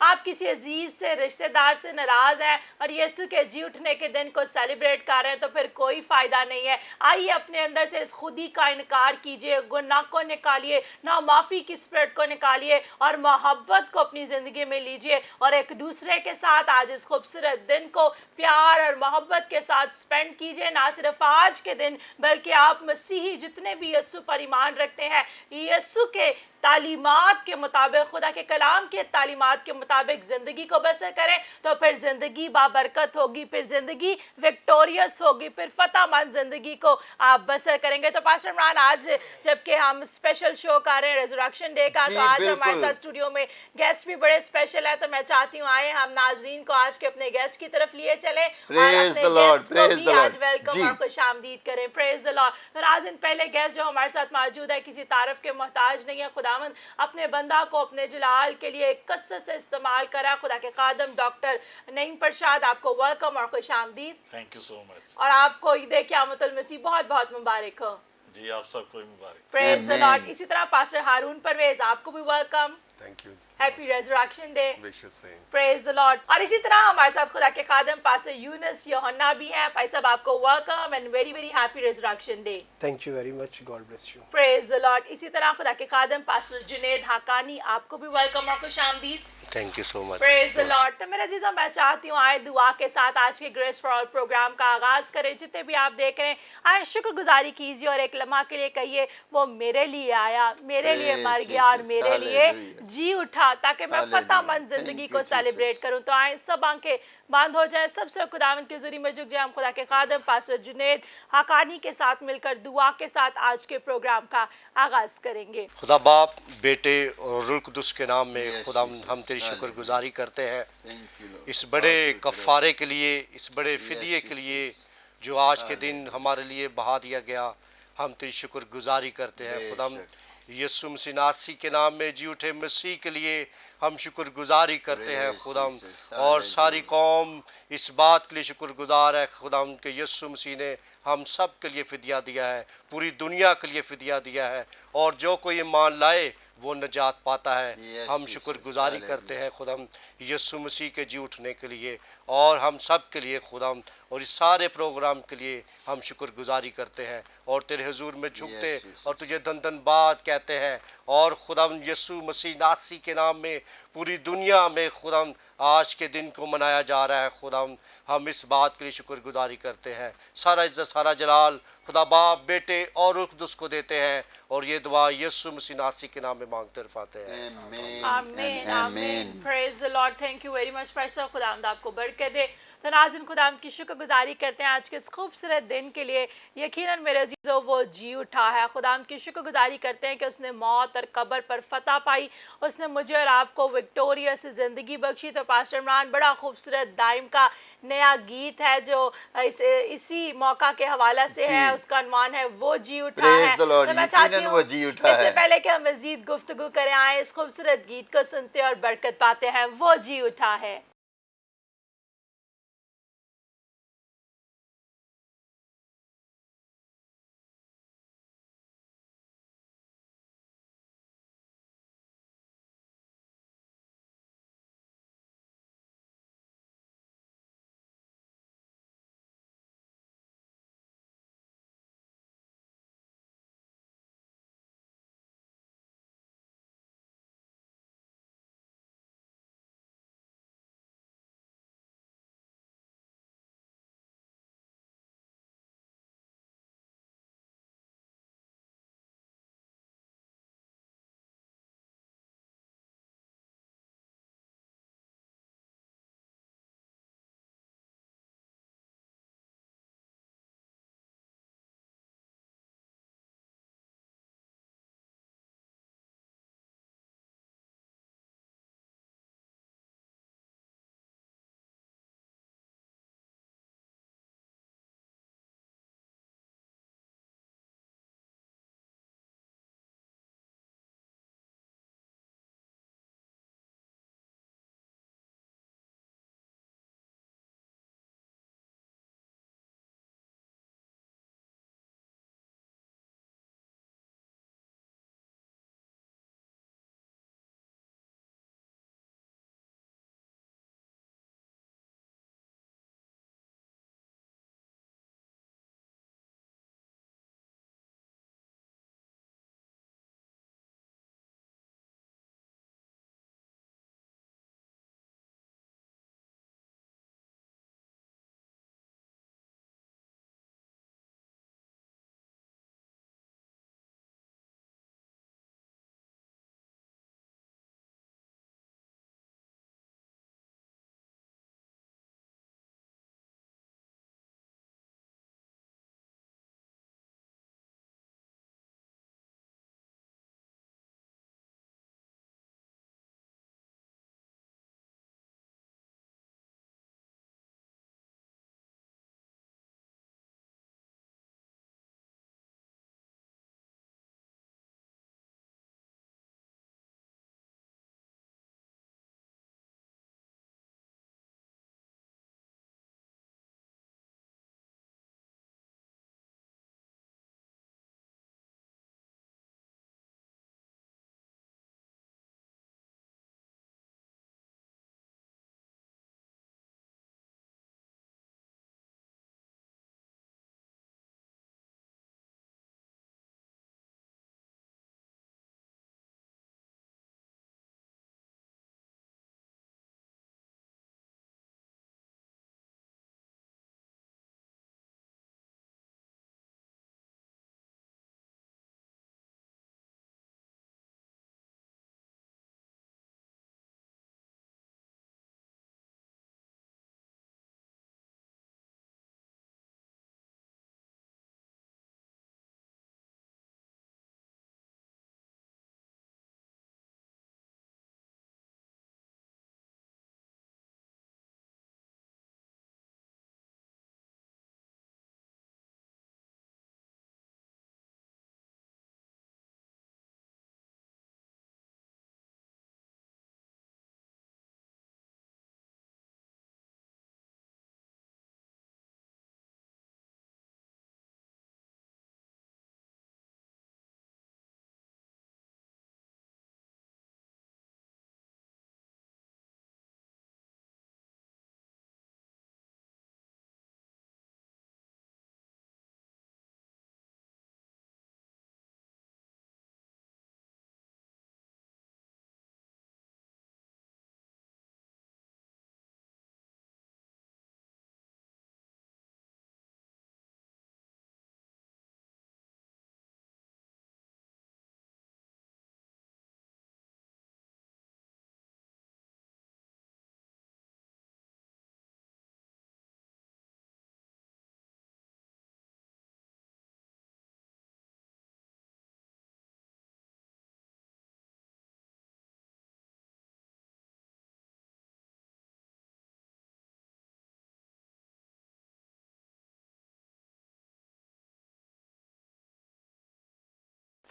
آپ کسی عزیز سے رشتہ دار سے ناراض ہیں اور یسوع کے جی اٹھنے کے دن کو سیلیبریٹ کر رہے ہیں تو پھر کوئی فائدہ نہیں ہے. آئیے اپنے اندر سے اس خودی کا انکار کیجئے, گناہ کو نکالیے, نا معافی کی اسپرٹ کو نکالیے اور محبت کو اپنی زندگی میں لیجئے, اور ایک دوسرے کے ساتھ آج اس خوبصورت دن کو پیار اور محبت کے ساتھ سپینڈ کیجئے. نہ صرف آج کے دن بلکہ آپ مسیحی جتنے بھی یسوع پر ایمان رکھتے ہیں, یسوع کے تعلیمات کے مطابق, خدا کے کلام کے تعلیمات کے مطابق زندگی کو بسر کریں تو پھر زندگی بابرکت ہوگی, پھر زندگی وکٹوریس ہوگی, پھر فتح مند زندگی کو آپ بسر کریں گے. تو پاسٹر عمران, آج جبکہ ہم اسپیشل شو کر رہے ہیں ریزریکشن ڈے کا, تو آج ہمارے ساتھ اسٹوڈیو میں گیسٹ بھی بڑے اسپیشل ہیں, تو میں چاہتی ہوں آئے ہم ناظرین کو آج کے اپنے گیسٹ کی طرف لیے چلیں اور اپنے گیسٹ کو بھی آج ویلکم اور خوش آمدید کریں. پریز دی لارڈ. تو ناظرین, پہلے گیسٹ جو ہمارے ساتھ موجود ہے کسی تعارف کے محتاج نہیں ہے. خداوند اپنے بندہ کو اپنے جلال کے لیے ایک کثرت سے استعمال کرا. خدا کے خادم ڈاکٹر نعیم پرشاد, آپ کو ویلکم اور خوش آمدید. تھینک یو سو مچ. اور آپ کو عید قیامت المسیح بہت بہت مبارک ہو. جی آپ سب کو مبارک. پریز دی لارڈ. اسی طرح پاسٹر ہارون پرویز, آپ کو بھی welcome. Thank you. Happy resurrection day. Wish you same. Praise the Lord. اور اسی طرح ہمارے ساتھ خدا کے خادم پاسٹر یونس یوحنا بھی ہیں. بھائی صاحب, آپ کو welcome and very very happy resurrection day. Thank you very much. God bless you. Praise the Lord. اسی طرح خدا کے خادم پاسٹر جنید حقانی, آپ کو بھی ویلکم اور خوش آمدید. Thank you so much. Praise the Lord. تو میرے عزیزوں, میں چاہتی ہوں آئے دعا کے ساتھ آج کے گریس فار آل پروگرام کا آغاز کریں. جتنے بھی آپ دیکھ رہے ہیں, آئے شکر گزاری کیجیے اور ایک لمحہ کے لیے کہیے وہ میرے لیے آیا, میرے لیے مر گیا اور میرے لیے جی اٹھا تاکہ میں فتح مند زندگی کو سیلیبریٹ کروں. تو آئیں سب آنکھیں بند ہو جائیں, سب سے خداوند کے ذریعے میں جھک جائیں. ہم خدا کے خادم پاسٹر جنید حقانی کے ساتھ مل کر دعا کے ساتھ آج کے پروگرام کا آغاز کریں گے. خدا باپ, بیٹے اور روح القدس کے نام میں خدا ہم تیری شکر گزاری کرتے ہیں اس بڑے کفارے کے لیے, اس بڑے فدیے کے لیے جو آج کے دن ہمارے لیے بہا دیا گیا. ہم تیری شکر گزاری کرتے ہیں. خدا یسوع مسیح ناصری کے نام میں جی اٹھے مسیح کے لیے ہم شکر گزاری کرتے ہیں خدا, اور ساری قوم اس بات کے لیے شکر گزار ہے خدا کہ یسوع مسیح نے ہم سب کے لیے فدیہ دیا ہے, پوری دنیا کے لیے فدیہ دیا ہے, اور جو کوئی ایمان لائے وہ نجات پاتا ہے. ہم شکر گزاری کرتے ہیں خدا یسوع مسیح کے جی اٹھنے کے لیے, اور ہم سب کے لیے خدا, اور اس سارے پروگرام کے لیے ہم شکر گزاری کرتے ہیں اور تیرے حضور میں جھکتے اور تجھے دن دن بات کہتے ہیں. اور خدا یسوع مسیح ناصری کے نام میں پوری دنیا میں خدا آج کے دن کو منایا جا رہا ہے. خدا ہم اس بات کے لیے شکر گزاری کرتے ہیں. سارا عزت سارا جلال خدا باپ, بیٹے اور روح القدس کو دیتے ہیں, اور یہ دعا یسوع مسیح ناصری کے نام میں مانگتے رفاتے ہیں. آمین آمین. Praise the lord. Thank you very much pastor, خداوند آپ کو برکت دے. تو ناظرین, خداوند کی شکر گزاری کرتے ہیں آج کے اس خوبصورت دن کے لیے. یقیناً میرے عزیزو وہ جی اٹھا ہے. خداوند کی شکر گزاری کرتے ہیں کہ اس نے موت اور قبر پر فتح پائی, اس نے مجھے اور آپ کو وکٹوریس زندگی بخشی. تو پاسٹر عمران, بڑا خوبصورت دائم کا نیا گیت ہے جو اسی موقع کے حوالہ سے ہے, اس کا عنوان ہے وہ جی اٹھا ہے. تو میں چاہتی ہوں اس سے پہلے کہ ہم مزید گفتگو کریں, آئیں اس خوبصورت گیت کو سنتے اور برکت پاتے ہیں. وہ جی اٹھا ہے.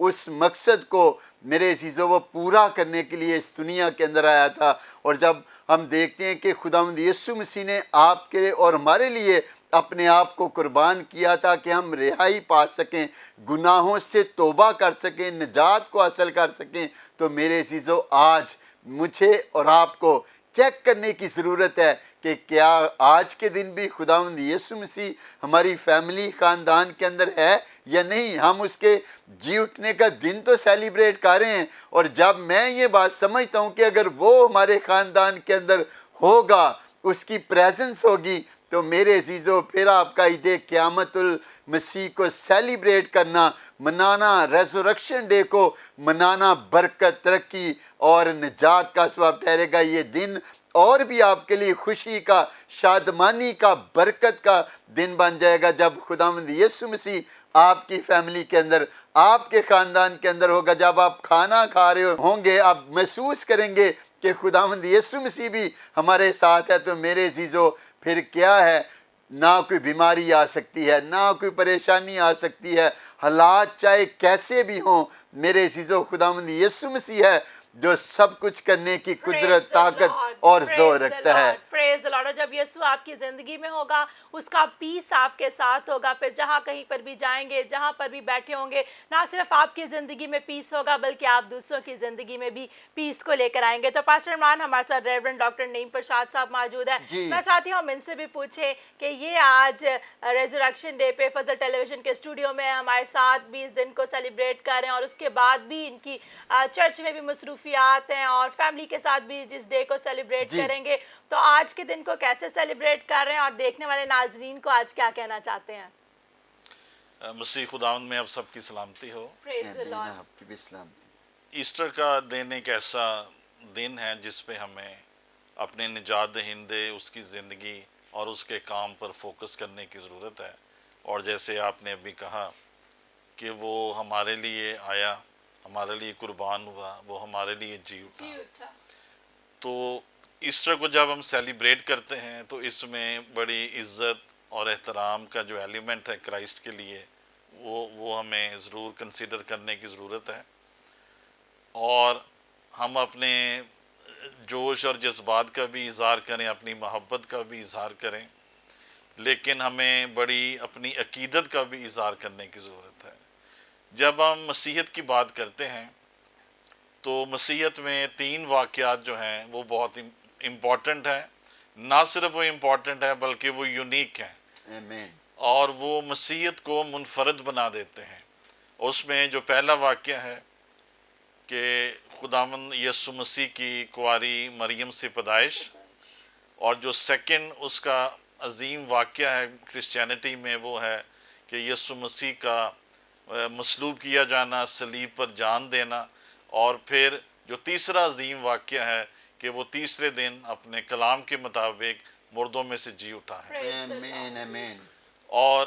اس مقصد کو میرے عزیزوں وہ پورا کرنے کے لیے اس دنیا کے اندر آیا تھا۔ اور جب ہم دیکھتے ہیں کہ خداوند یسوع مسیح نے آپ کے اور ہمارے لیے اپنے آپ کو قربان کیا تھا کہ ہم رہائی پا سکیں، گناہوں سے توبہ کر سکیں، نجات کو حاصل کر سکیں، تو میرے عزیزوں آج مجھے اور آپ کو چیک کرنے کی ضرورت ہے کہ کیا آج کے دن بھی خداوند یسوع مسیح ہماری فیملی خاندان کے اندر ہے یا نہیں۔ ہم اس کے جی اٹھنے کا دن تو سیلیبریٹ کر رہے ہیں، اور جب میں یہ بات سمجھتا ہوں کہ اگر وہ ہمارے خاندان کے اندر ہوگا، اس کی پریزنس ہوگی، تو میرے عزیزوں پھر آپ کا عید قیامت المسیح کو سیلیبریٹ کرنا، منانا، ریزورکشن ڈے کو منانا برکت، ترقی اور نجات کا سبب ٹھہرے گا۔ یہ دن اور بھی آپ کے لیے خوشی کا، شادمانی کا، برکت کا دن بن جائے گا جب خداوند یسوع مسیح آپ کی فیملی کے اندر، آپ کے خاندان کے اندر ہوگا۔ جب آپ کھانا کھا رہے ہوں گے، آپ محسوس کریں گے کہ خداوند یسوع مسیح بھی ہمارے ساتھ ہے، تو میرے عزیزوں پھر کیا ہے، نہ کوئی بیماری آ سکتی ہے، نہ کوئی پریشانی آ سکتی ہے، حالات چاہے کیسے بھی ہوں، میرے عزیزوں خداوند یسوع مسیح ہے جو سب کچھ کرنے کی قدرت، طاقت اور زور رکھتا ہے۔ پریز دی لارڈ۔ اور جب یسوع آپ کی زندگی میں ہوگا، اس کا پیس آپ کے ساتھ ہوگا، پھر جہاں کہیں پر بھی جائیں گے، جہاں پر بھی بیٹھے ہوں گے، نہ صرف آپ کی زندگی میں پیس ہوگا بلکہ آپ دوسروں کی زندگی میں بھی پیس کو لے کر آئیں گے۔ تو پاسٹر عمران ہمارے ساتھ ریورنڈ ڈاکٹر نعیم پرشاد صاحب موجود ہیں۔ جی۔ میں چاہتی ہوں ہم ان سے بھی پوچھیں کہ یہ آج ریزوریکشن ڈے پہ فضل ٹیلی ویژن کے اسٹوڈیو میں ہمارے ساتھ بھی اس دن کو سیلیبریٹ کر رہے ہیں، اور اس کے بعد بھی ان کی چرچ میں بھی مصروفیات ہیں اور فیملی کے ساتھ بھی جس ڈے کو سیلیبریٹ جی۔ کریں گے، تو آج کے دن کو کیسے سیلیبریٹ کر رہے ہیں اور دیکھنے والے ناظرین کو آج کیا کہنا چاہتے ہیں؟ مسیح خداوند میں اب سب کی سلامتی ہو۔ Praise the Lord. آپ کی بھی سلامتی۔ ایسٹر کا دن ایک ایسا دن ہے جس پہ ہمیں اپنے نجات دہندے، اس کی زندگی اور اس کے کام پر فوکس کرنے کی ضرورت ہے۔ اور جیسے آپ نے ابھی کہا کہ وہ ہمارے لیے آیا، ہمارے لیے قربان ہوا، وہ ہمارے لیے جی اٹھا۔ تو ایسٹر کو جب ہم سیلیبریٹ کرتے ہیں تو اس میں بڑی عزت اور احترام کا جو ایلیمنٹ ہے کرائسٹ کے لیے، وہ ہمیں ضرور کنسیڈر کرنے کی ضرورت ہے، اور ہم اپنے جوش اور جذبات کا بھی اظہار کریں، اپنی محبت کا بھی اظہار کریں، لیکن ہمیں بڑی اپنی عقیدت کا بھی اظہار کرنے کی ضرورت ہے۔ جب ہم مسیحیت کی بات کرتے ہیں تو مسیحیت میں 3 واقعات جو ہیں وہ بہت امپورٹنٹ ہیں، نہ صرف وہ امپورٹنٹ ہے بلکہ وہ یونیک ہیں، آمین۔ اور وہ مسیحیت کو منفرد بنا دیتے ہیں۔ اس میں جو پہلا واقعہ ہے کہ خداوند یسوع مسیح کی کنواری مریم سے پیدائش، اور جو سیکنڈ اس کا عظیم واقعہ ہے کرسچینٹی میں وہ ہے کہ یسوع مسیح کا مصلوب کیا جانا، صلیب پر جان دینا، اور پھر جو تیسرا عظیم واقعہ ہے کہ وہ تیسرے دن اپنے کلام کے مطابق مردوں میں سے جی اٹھا ہے۔ آمین آمین۔ اور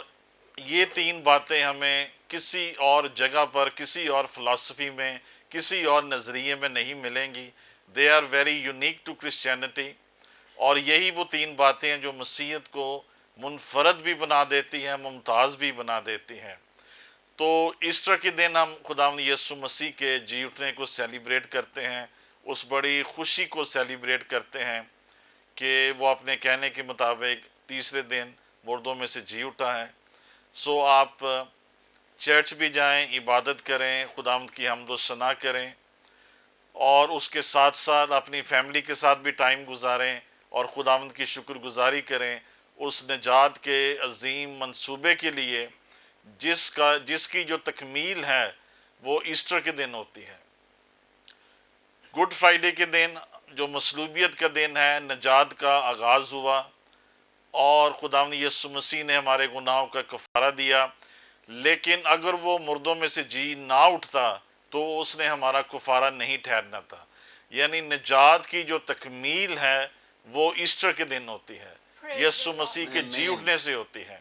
یہ 3 باتیں ہمیں کسی اور جگہ پر، کسی اور فلسفی میں، کسی اور نظریے میں نہیں ملیں گی۔ They are very unique to Christianity, اور یہی وہ 3 باتیں ہیں جو مسیحیت کو منفرد بھی بنا دیتی ہیں، ممتاز بھی بنا دیتی ہیں۔ تو ایسٹر کے دن ہم خداوند یسوع مسیح کے جی اٹھنے کو سیلیبریٹ کرتے ہیں، اس بڑی خوشی کو سیلیبریٹ کرتے ہیں کہ وہ اپنے کہنے کے مطابق تیسرے دن مردوں میں سے جی اٹھا ہے۔ سو آپ چرچ بھی جائیں، عبادت کریں، خداوند کی حمد و ثنا کریں، اور اس کے ساتھ ساتھ اپنی فیملی کے ساتھ بھی ٹائم گزاریں اور خداوند کی شکر گزاری کریں اس نجات کے عظیم منصوبے کے لیے جس کی جو تکمیل ہے وہ ایسٹر کے دن ہوتی ہے۔ گڈ فرائیڈے کے دن جو مصلوبیت کا دن ہے، نجات کا آغاز ہوا، اور خداوند یسوع مسیح نے ہمارے گناہوں کا کفارہ دیا، لیکن اگر وہ مردوں میں سے جی نہ اٹھتا تو اس نے ہمارا کفارہ نہیں ٹھہرنا تھا۔ یعنی نجات کی جو تکمیل ہے وہ ایسٹر کے دن ہوتی ہے، یسوع مسیح کے جی اٹھنے سے ہوتی ہے،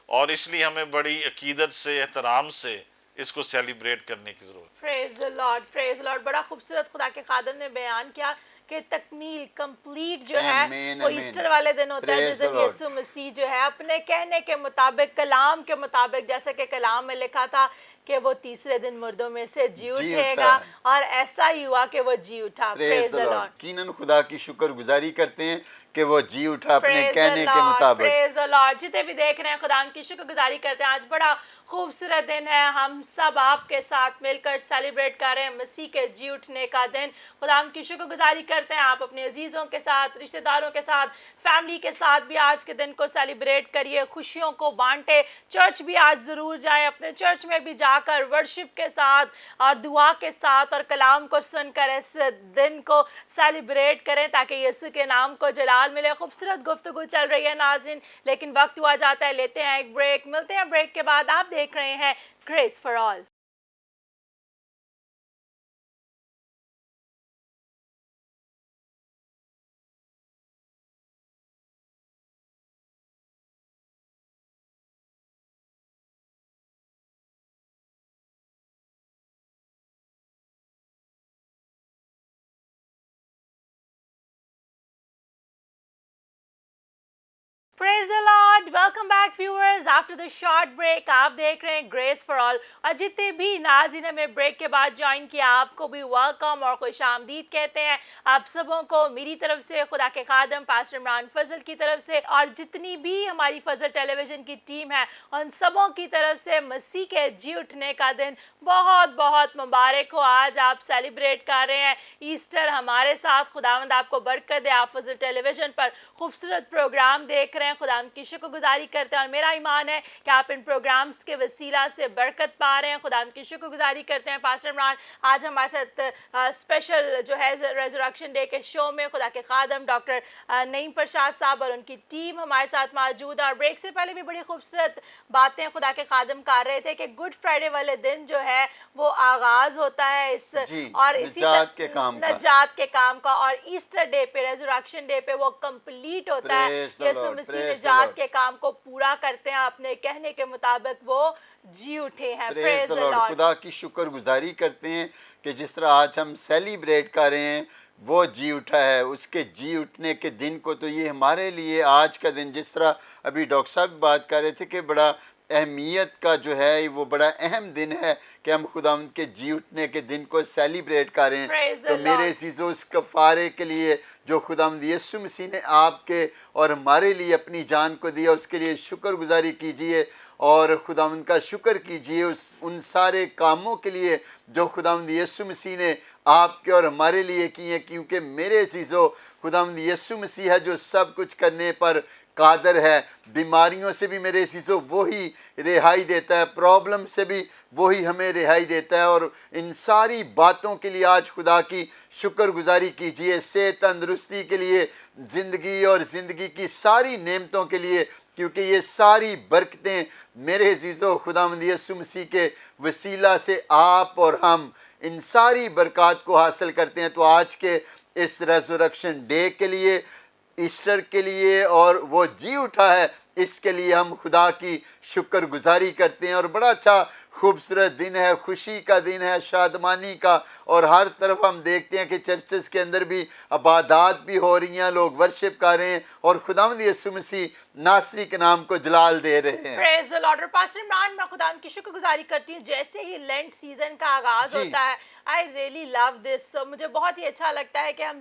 اور اس لیے ہمیں بڑی عقیدت سے، احترام سے اس کو سیلیبریٹ کرنے کی ضرورت ہے۔ پریز the lord, praise the lord. بڑا خوبصورت خدا کے خادم نے بیان کیا کہ تکمیل کمپلیٹ جو ہے آمین، وہ آمین۔ ایسٹر والے دن ہوتا ہے Praise جس the دن Lord۔ یسوع مسیح جو ہے اپنے کہنے کے مطابق کلام کے مطابق جیسا کہ کلام میں لکھا تھا کہ وہ تیسرے دن مردوں میں سے جی اٹھے گا اور ایسا ہی ہوا کہ وہ جی اٹھا. پریز دی لارڈ. یقیناً خدا کی شکر گزاری کرتے ہیں کہ وہ جی اٹھا اپنے کہنے کے مطابق. پریز دی لارڈ. جتنے بھی دیکھ رہے ہیں خدا کی شکر گزاری کرتے ہیں. آج بڑا خوبصورت دن ہے. ہم سب آپ کے ساتھ مل کر سیلیبریٹ کر رہے ہیں مسیح کے جی اٹھنے کا دن. خدا کی شکر گزاری کرتے ہیں. آپ اپنے عزیزوں کے ساتھ, رشتہ داروں کے ساتھ, فیملی کے ساتھ بھی آج کے دن کو سیلیبریٹ کریے, خوشیوں کو بانٹے. چرچ بھی آج ضرور جائیں, اپنے چرچ میں بھی جا کر ورشپ کے ساتھ اور دعا کے ساتھ اور کلام کو سن کر اس دن کو سیلیبریٹ کریں تاکہ یسوع کے نام کو جلال ملے. خوبصورت گفتگو چل رہی ہے ناظرین, لیکن وقت ہوا جاتا ہے. لیتے ہیں ایک بریک, ملتے ہیں بریک کے بعد. آپ دیکھ رہے ہیں grace for all. Praise the Lord. Welcome back viewers. After the short break, آپ دیکھ رہے ہیں Grace for All. اور جتنے بھی ناظرین ہمیں بریک کے بعد جوائن کیا, آپ کو بھی ویلکم اور خوش آمدید کہتے ہیں. آپ سبوں کو میری طرف سے, خدا کے خادم پاسٹر عمران فضل کی طرف سے, اور جتنی بھی ہماری فضل ٹیلی ویژن کی ٹیم ہے ان سبوں کی طرف سے مسیح کے جی اٹھنے کا دن بہت بہت مبارک ہو. آج آپ سیلیبریٹ کر رہے ہیں ایسٹر ہمارے ساتھ. خداوند آپ کو برکت دے. آپ فضل ٹیلی ویژن پر خوبصورت پروگرام دیکھ رہے ہیں. خدا کی شکر گزاری کرتے ہیں اور میرا ایمان ہے کہ آپ ان پروگرامز کے وسیلہ سے برکت پا رہے ہیں. خدا کی شکر گزاری کرتے ہیں. پاسٹر عمران آج ہمارے ساتھ اسپیشل جو ہے ریزریکشن ڈے کے شو میں خدا کے خادم ڈاکٹر نعیم پرشاد صاحب اور ان کی ٹیم ہمارے ساتھ موجود ہے. اور بریک سے پہلے بھی بڑی خوبصورت باتیں خدا کے خادم کر رہے تھے کہ گڈ فرائیڈے والے دن جو ہے وہ آغاز ہوتا ہے اس اور اسی نجات کے کام کا, اور ایسٹر ڈے پہ, ریزریکشن ڈے پہ وہ کمپلیٹ ہوتا ہے. یسوع مسیح نجات کے کام کو پورا کرتے ہیں, اپنے کہنے کے مطابق وہ جی اٹھے ہیں. پریز دی لارڈ. خدا کی شکر گزاری کرتے ہیں کہ جس طرح آج ہم سیلیبریٹ کر رہے ہیں وہ جی اٹھا ہے. اس کے جی اٹھنے کے دن کو تو یہ ہمارے لیے آج کا دن, جس طرح ابھی ڈاکٹر صاحب بات کر رہے تھے کہ بڑا اہمیت کا جو ہے وہ بڑا اہم دن ہے کہ ہم خداوند کے جی اٹھنے کے دن کو سیلیبریٹ کریں. تو میرے عزیزو, اس کفارے کے لیے جو خداوند یسوع مسیح نے آپ کے اور ہمارے لیے اپنی جان کو دیا, اس کے لیے شکر گزاری کیجئے اور خداوند کا شکر کیجئے ان سارے کاموں کے لیے جو خداوند یسوع مسیح نے آپ کے اور ہمارے لیے کیے. کیونکہ میرے عزیزو, خداوند یسوع مسیح ہے جو سب کچھ کرنے پر قادر ہے. بیماریوں سے بھی میرے عزیزو وہی رہائی دیتا ہے, پرابلم سے بھی وہی ہمیں رہائی دیتا ہے. اور ان ساری باتوں کے لیے آج خدا کی شکر گزاری کیجئے, صحت تندرستی کے لیے, زندگی اور زندگی کی ساری نعمتوں کے لیے, کیونکہ یہ ساری برکتیں میرے عزیزو خداوند یسوع مسیح کے وسیلہ سے آپ اور ہم ان ساری برکات کو حاصل کرتے ہیں. تو آج کے اس ریزریکشن ڈے کے لیے, ایسٹر کے لیے, اور وہ جی اٹھا ہے, اس کے لیے ہم خدا کی شکر گزاری کرتے ہیں. اور بڑا اچھا خوبصورت دن ہے, خوشی کا دن ہے, شادمانی کا. اور ہر طرف ہم دیکھتے ہیں کہ چرچز کے اندر بھی عبادات بھی ہو رہی ہیں, لوگ ورشپ کر رہے ہیں اور خداوند یسوع مسیح ناصری کے نام کو جلال دے رہے ہیں. پریز دی لارڈ. پاسٹر عمران, میں خدا کی شکر گزاری کرتی ہوں جیسے ہی لینٹ سیزن کا آغاز ہوتا ہے, I really love this. مجھے بہت ہی اچھا لگتا ہے کہ ہم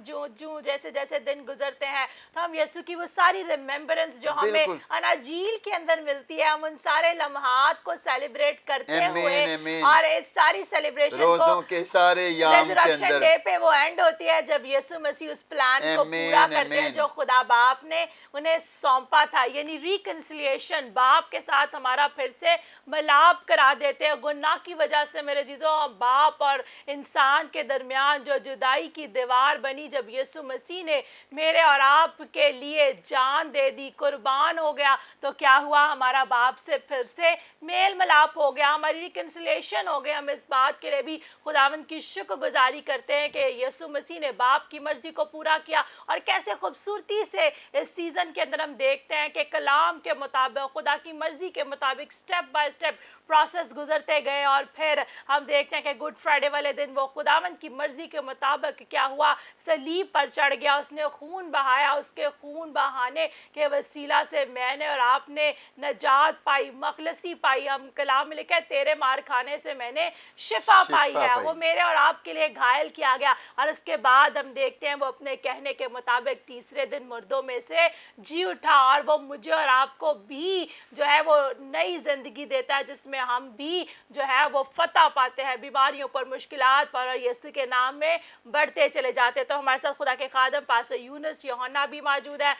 جیسے جیسے دن گزرتے ہیں تو ہم یسوع کی وہ ساری ریمیمبرنس جو ہمیں اناجیل کے اندر ملتی ہے, ہم ان سارے لمحات کو سیلیبریٹ کرتے ہوئے, اور اس ساری سیلیبریشن روزوں کے سارے یام کے ریزریکشن اندر ڈے پہ وہ اینڈ ہوتی ہے جب یسوع مسیح اس پلان کو پورا کرتے ہیں جو خدا باپ نے انہیں سونپا تھا. یعنی ریکنسلیشن, باپ کے ساتھ ہمارا پھر سے ملاپ کرا دیتے ہیں. گناہ کی وجہ سے میرے عزیزو باپ اور انسان کے درمیان جو جدائی کی دیوار بنی, جب یسوع مسیح نے میرے اور آپ کے لیے جان دے دی, قربان ہو گیا, تو کیا ہوا, ہمارا باپ سے پھر سے میل ملاپ ہو گیا, ہماری ہماری ریکنسلیشن ہو گئے. ہم اس بات کے لیے بھی خداوند کی شکر گزاری کرتے ہیں کہ یسوع مسیح نے باپ کی مرضی کو پورا کیا. اور کیسے خوبصورتی سے اس سیزن کے اندر ہم دیکھتے ہیں کہ کلام کے مطابق, خدا کی مرضی کے مطابق سٹیپ بائی سٹیپ پروسیس گزرتے گئے. اور پھر ہم دیکھتے ہیں کہ گڈ فرائیڈے والے دن وہ خداوند کی مرضی کے مطابق کیا ہوا, صلیب پر چڑھ گیا, اس نے خون بہایا. اس کے خون بہانے کے وسیلہ سے میں نے اور آپ نے نجات پائی, مخلصی پائی. ہم کلام میں لکھا ہے تیرے مار کھانے سے میں نے شفا پائی ہے. وہ میرے اور آپ کے لیے گھائل کیا گیا. اور اس کے بعد ہم دیکھتے ہیں وہ اپنے کہنے کے مطابق تیسرے دن مردوں میں سے جی اٹھا. اور وہ مجھے اور آپ کو بھی جو ہے وہ نئی زندگی دیتا ہے, جس میں ہم بھی جو ہے وہ فتح پاتے ہیں بیماریوں پر, مشکلات پر, اور یسوع کے نام میں بڑھتے چلے جاتے. تو ہمارے ساتھ خدا کے خادم پاسٹر یونس یوحنا بھی موجود ہے.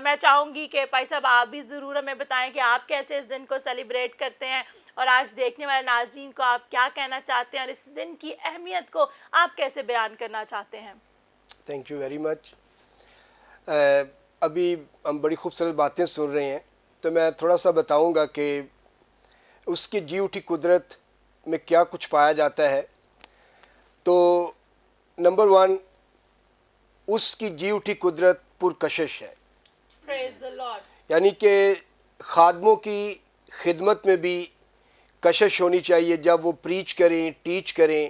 میں چاہوں گی کہ بھائی صاحب آپ بھی ضرور ہمیں بتائیں کہ آپ کیسے اس دن کو سیلیبریٹ کرتے ہیں, اور آج دیکھنے والے ناظرین کو آپ کیا کہنا چاہتے ہیں, اور اس دن کی اہمیت کو آپ کیسے بیان کرنا چاہتے ہیں. تھینک یو ویری مچ. ابھی ہم بڑی خوبصورت باتیں سن رہے ہیں, تو میں تھوڑا سا بتاؤں گا کہ اس کی جی اٹھی قدرت میں کیا کچھ پایا جاتا ہے. تو نمبر 1, اس کی جی اٹھی قدرت پرکشش ہے. Praise the Lord. یعنی کہ خادموں کی خدمت میں بھی کشش ہونی چاہیے. جب وہ پریچ کریں, ٹیچ کریں,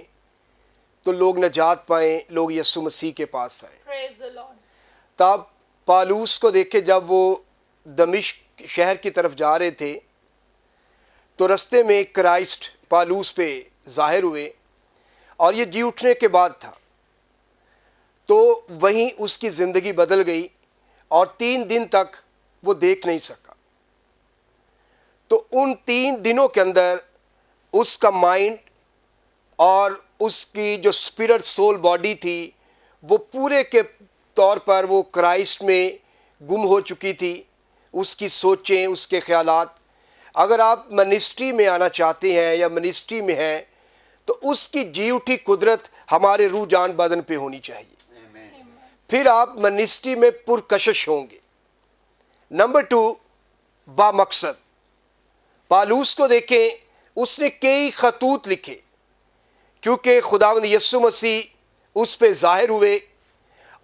تو لوگ نجات پائیں, لوگ یسوع مسیح کے پاس آئیں. Praise the Lord. تب پالوس کو دیکھے, جب وہ دمشق شہر کی طرف جا رہے تھے تو رستے میں کرائسٹ پالوس پہ ظاہر ہوئے, اور یہ جی اٹھنے کے بعد تھا. تو وہیں اس کی زندگی بدل گئی, اور 3 دن تک وہ دیکھ نہیں سکا. تو ان 3 دنوں کے اندر اس کا مائنڈ اور اس کی جو اسپرٹ سول باڈی تھی وہ پورے کے طور پر وہ کرائسٹ میں گم ہو چکی تھی. اس کی سوچیں, اس کے خیالات. اگر آپ منسٹری میں آنا چاہتے ہیں یا منسٹری میں ہیں تو اس کی جی اٹھی قدرت ہمارے روح جان بدن پہ ہونی چاہیے. پھر آپ منسٹری میں پرکشش ہوں گے. نمبر 2, با مقصد. پالوس کو دیکھیں, اس نے کئی خطوط لکھے, کیونکہ خداوند یسوع مسیح اس پہ ظاہر ہوئے,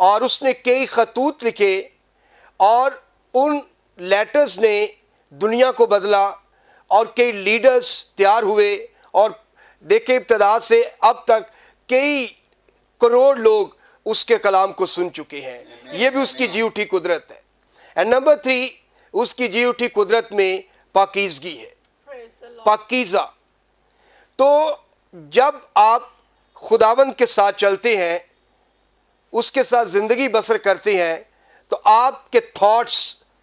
اور اس نے کئی خطوط لکھے, اور ان لیٹرز نے دنیا کو بدلا, اور کئی لیڈرز تیار ہوئے, اور دیکھیں ابتدا سے اب تک کئی کروڑ لوگ اس کے کلام کو سن چکے ہیں. یہ بھی اس کی جی اٹھی قدرت ہے. اینڈ نمبر 3, اس کی جی اٹھی قدرت میں پاکیزگی ہے, پاکیزہ. تو جب آپ خداوند کے ساتھ چلتے ہیں, اس کے ساتھ زندگی بسر کرتے ہیں, تو آپ کے تھاٹس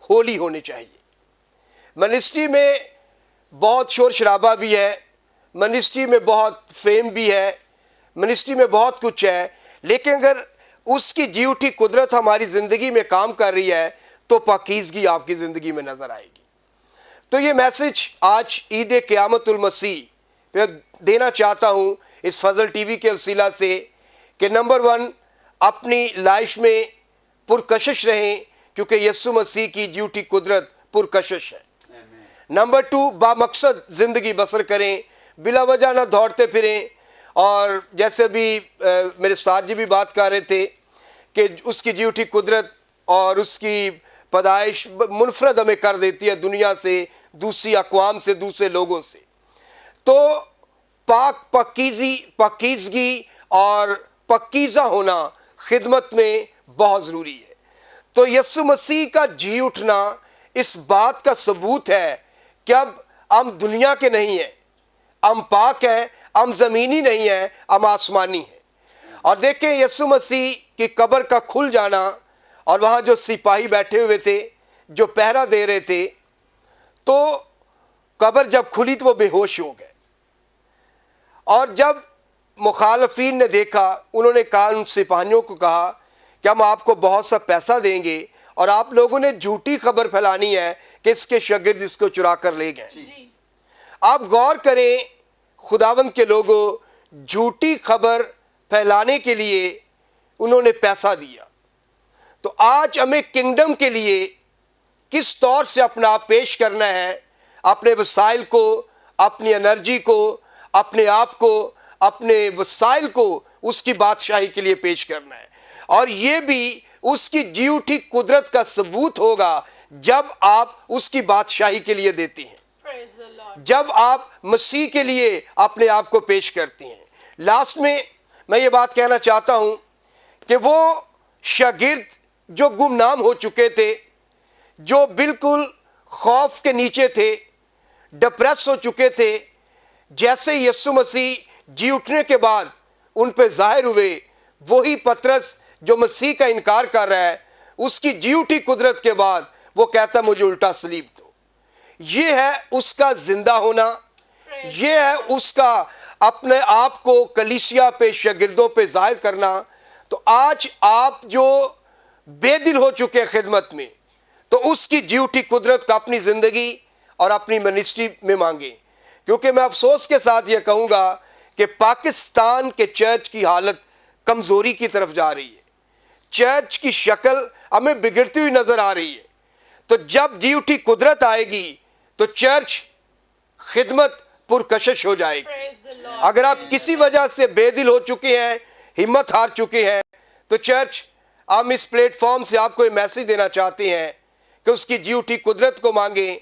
ہولی ہونے چاہیے. منسٹری میں بہت شور شرابہ بھی ہے, منسٹری میں بہت فیم بھی ہے, منسٹری میں بہت کچھ ہے, لیکن اگر اس کی جی اٹھی قدرت ہماری زندگی میں کام کر رہی ہے تو پاکیزگی آپ کی زندگی میں نظر آئے گی. تو یہ میسج آج عید قیامت المسیح میں دینا چاہتا ہوں اس فضل ٹی وی کے وسیلہ سے, کہ نمبر 1, اپنی لائف میں پرکشش رہیں, کیونکہ یسوع مسیح کی جی اٹھی قدرت پرکشش ہے. نمبر 2, با مقصد زندگی بسر کریں, بلا وجہ نہ دوڑتے پھریں. اور جیسے بھی میرے ساتھ جی بھی بات کر رہے تھے کہ اس کی جی اٹھی قدرت اور اس کی پیدائش منفرد ہمیں کر دیتی ہے دنیا سے, دوسری اقوام سے, دوسرے لوگوں سے. تو پاکیزگی اور پاکیزہ ہونا خدمت میں بہت ضروری ہے. تو یسوع مسیح کا جی اٹھنا اس بات کا ثبوت ہے کہ اب ہم دنیا کے نہیں ہیں, ہم پاک ہیں, ہم زمینی نہیں ہیں, ہم آسمانی ہیں. اور دیکھیں یسوع مسیح کی قبر کا کھل جانا, اور وہاں جو سپاہی بیٹھے ہوئے تھے جو پہرا دے رہے تھے, تو قبر جب کھلی تو وہ بے ہوش ہو گئے. اور جب مخالفین نے دیکھا, انہوں نے کہا, ان سپاہیوں کو کہا کہ ہم آپ کو بہت سا پیسہ دیں گے, اور آپ لوگوں نے جھوٹی خبر پھیلانی ہے کہ اس کے شاگرد اس کو چرا کر لے گئے. آپ غور کریں, خداوند کے لوگوں, جھوٹی خبر پھیلانے کے لیے انہوں نے پیسہ دیا. تو آج ہمیں کنگڈم کے لیے کس طور سے اپنا آپ پیش کرنا ہے, اپنے وسائل کو, اپنی انرجی کو, اپنے آپ کو اپنے وسائل کو اس کی بادشاہی کے لیے پیش کرنا ہے، اور یہ بھی اس کی جی اٹھی قدرت کا ثبوت ہوگا جب آپ اس کی بادشاہی کے لیے دیتی ہیں، Praise the Lord. جب آپ مسیح کے لیے اپنے آپ کو پیش کرتی ہیں۔ لاسٹ میں یہ بات کہنا چاہتا ہوں کہ وہ شاگرد جو گمنام ہو چکے تھے، جو بالکل خوف کے نیچے تھے، ڈپریس ہو چکے تھے، جیسے یسوع مسیح جی اٹھنے کے بعد ان پہ ظاہر ہوئے، وہی پطرس جو مسیح کا انکار کر رہا ہے، اس کی جی اٹھی قدرت کے بعد وہ کہتا ہے مجھے الٹا صلیب دو۔ یہ ہے اس کا زندہ ہونا، یہ ہے اس کا اپنے آپ کو کلیسیا پہ، شاگردوں پہ ظاہر کرنا۔ تو آج آپ جو بے دل ہو چکے ہیں خدمت میں، تو اس کی جی اٹھی قدرت کو اپنی زندگی اور اپنی منسٹری میں مانگیں، کیونکہ میں افسوس کے ساتھ یہ کہوں گا کہ پاکستان کے چرچ کی حالت کمزوری کی طرف جا رہی ہے، چرچ کی شکل ہمیں بگڑتی ہوئی نظر آ رہی ہے۔ تو جب جی اٹھی قدرت آئے گی تو چرچ خدمت پرکشش ہو جائے گی۔ Praise the Lord. اگر آپ کسی وجہ سے بے دل ہو چکے ہیں، ہمت ہار چکے ہیں، تو چرچ ہم اس پلیٹ فارم سے آپ کو یہ میسیج دینا چاہتے ہیں کہ اس کی جی اٹھی قدرت کو مانگیں،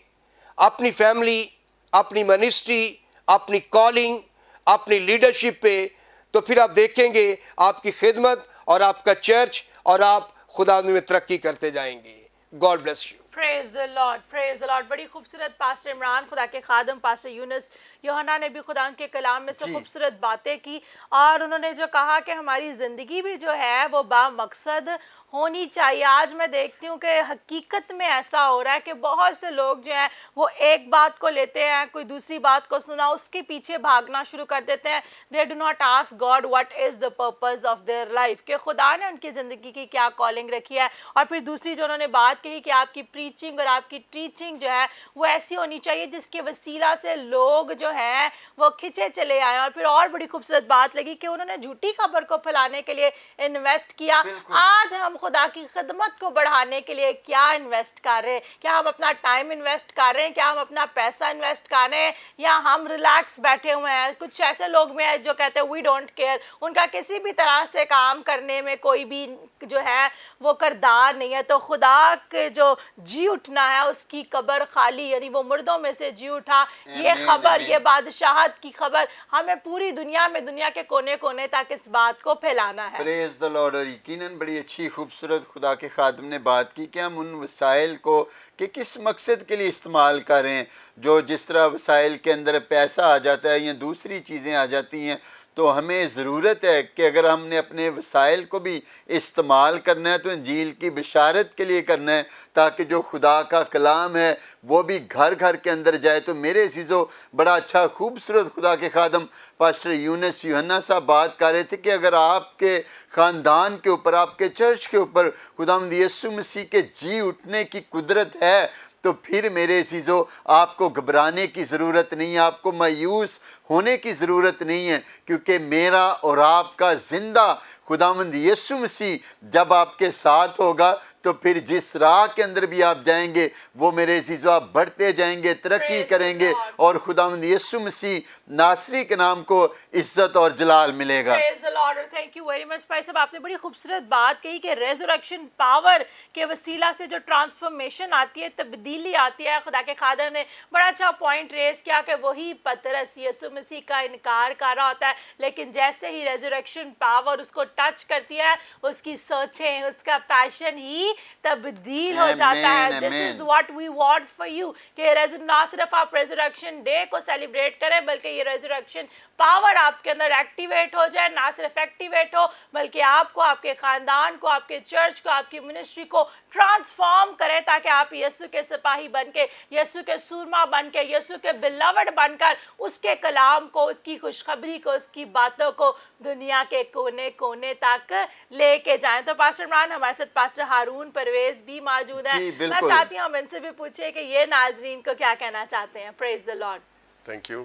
اپنی فیملی، اپنی منسٹری، اپنی کالنگ، اپنی لیڈرشپ پہ، تو پھر آپ دیکھیں گے آپ کی خدمت اور آپ کا چرچ اور آپ خدا میں ترقی کرتے جائیں گے۔ God bless you. Praise the Lord, praise the Lord. بڑی خوبصورت پاسٹر عمران، خدا کے خادم پاسٹر یونس یوحنا نے بھی خدا کے کلام میں سے خوبصورت باتیں کی، اور انہوں نے جو کہا کہ ہماری زندگی بھی جو ہے وہ با مقصد ہونی چاہیے۔ آج میں دیکھتی ہوں کہ حقیقت میں ایسا ہو رہا ہے کہ بہت سے لوگ جو ہیں وہ ایک بات کو لیتے ہیں، کوئی دوسری بات کو سنا اس کے پیچھے بھاگنا شروع کر دیتے ہیں۔ they do not ask God what is the purpose of their life، کہ خدا نے ان کی زندگی کی کیا کالنگ رکھی ہے۔ اور پھر دوسری جو انہوں نے بات کہی کہ آپ کی پریچنگ اور آپ کی ٹیچنگ جو ہے وہ ایسی ہونی چاہیے جس کے وسیلہ سے لوگ جو ہیں وہ کھچے چلے آئیں۔ اور پھر اور بڑی خوبصورت بات لگی کہ انہوں نے جھوٹی خبر کو پھیلانے کے لیے انویسٹ کیا۔ آج ہم خدا کی خدمت کو بڑھانے کے لیے کیا انویسٹ کر رہے ہیں؟ کیا ہم اپنا ٹائم انویسٹ کر رہے ہیں؟ کیا ہم اپنا پیسہ انویسٹ کر رہے ہیں؟ یا ہم ریلیکس بیٹھے ہوئے ہیں؟ کچھ ایسے لوگ بھی ہیں جو کہتے ہیں وی ڈونٹ کیئر، ان کا کسی بھی طرح سے کام کرنے میں کوئی بھی جو ہے وہ کردار نہیں ہے۔ تو خدا کے جو جی اٹھنا ہے اس کی قبر خالی، یعنی وہ مردوں میں سے جی اٹھا، یہ خبر، یہ بادشاہت کی خبر ہمیں پوری دنیا میں، دنیا کے کونے کونے تک اس بات کو پھیلانا ہے۔ پریز دا لارڈ۔ اور یقیناً بڑی اچھی خوبصورت خدا کے خادم نے بات کی کہ ہم ان وسائل کو کہ کس مقصد کے لیے استعمال کریں، جو جس طرح وسائل کے اندر پیسہ آ جاتا ہے یا دوسری چیزیں آ جاتی ہیں، تو ہمیں ضرورت ہے کہ اگر ہم نے اپنے وسائل کو بھی استعمال کرنا ہے تو انجیل کی بشارت کے لیے کرنا ہے، تاکہ جو خدا کا کلام ہے وہ بھی گھر گھر کے اندر جائے۔ تو میرے عزیزو، بڑا اچھا خوبصورت خدا کے خادم پاسٹر یونس یوحنا صاحب بات کر رہے تھے کہ اگر آپ کے خاندان کے اوپر، آپ کے چرچ کے اوپر خداوند یسوع مسیح کے جی اٹھنے کی قدرت ہے، تو پھر میرے عزیزو آپ کو گھبرانے کی ضرورت نہیں ہے، آپ کو مایوس ہونے کی ضرورت نہیں ہے، کیونکہ میرا اور آپ کا زندہ خداوند یسوع مسیح جب آپ کے ساتھ ہوگا تو پھر جس راہ کے اندر بھی آپ جائیں گے وہ میرے عزیزو آپ بڑھتے جائیں گے، ترقی کریں گے، اور خداوند یسوع مسیح ناصری کے نام کو عزت اور جلال ملے گا۔ Praise the Lord, اور thank you very much بھائی صاحب، آپ نے بڑی خوبصورت بات کہی کہ ریزوریکشن پاور کے وسیلہ سے جو ٹرانسفارمیشن آتی ہے، تبدیلی آتی ہے۔ خدا کے خادم نے بڑا اچھا پوائنٹ ریز کیا کہ وہی پطرس یسوع مسیح کا انکار کر رہا ہوتا ہے، لیکن جیسے ہی ریزوریکشن پاور اس کو ٹچ کرتی ہے، اس کی سوچیں، اس کا پیشن ہی تبدیل ہو جاتا ہے۔ This is what we want for you, کہ نہ صرف آپ ریزوریکشن ڈے کو سیلیبریٹ کریں بلکہ یہ ریزوریکشن پاور آپ کے اندر ایکٹیویٹ ہو جائے، نہ صرف ایکٹیویٹ ہو بلکہ آپ کو، آپ کے خاندان کو، آپ کے چرچ کو، آپ کی منسٹری کو ٹرانسفارم کرے، تاکہ آپ یسوع کے سپاہی بن کے، یسوع کے سورما بن کے، یسوع کے بیلوڈ بن کر اس کے کلام کو، اس کی خوشخبری کو، اس کی باتوں کو دنیا کے کونے کونے تک لے کے جائیں۔ تو پاسٹر عمران، ہمارے ساتھ پاسٹر ہارون پرویز بھی موجود ہیں۔ میں چاہتی ہوں ہم ان سے بھی پوچھیں کہ یہ ناظرین کو کیا کہنا چاہتے ہیں۔ پریز دی لارڈ۔ Thank you.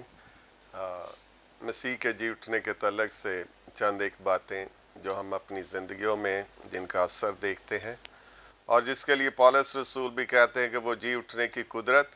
مسیح کے جی اٹھنے کے تعلق سے چند ایک باتیں جو ہم اپنی زندگیوں میں جن کا اثر دیکھتے ہیں، اور جس کے لیے پولس رسول بھی کہتے ہیں کہ وہ جی اٹھنے کی قدرت،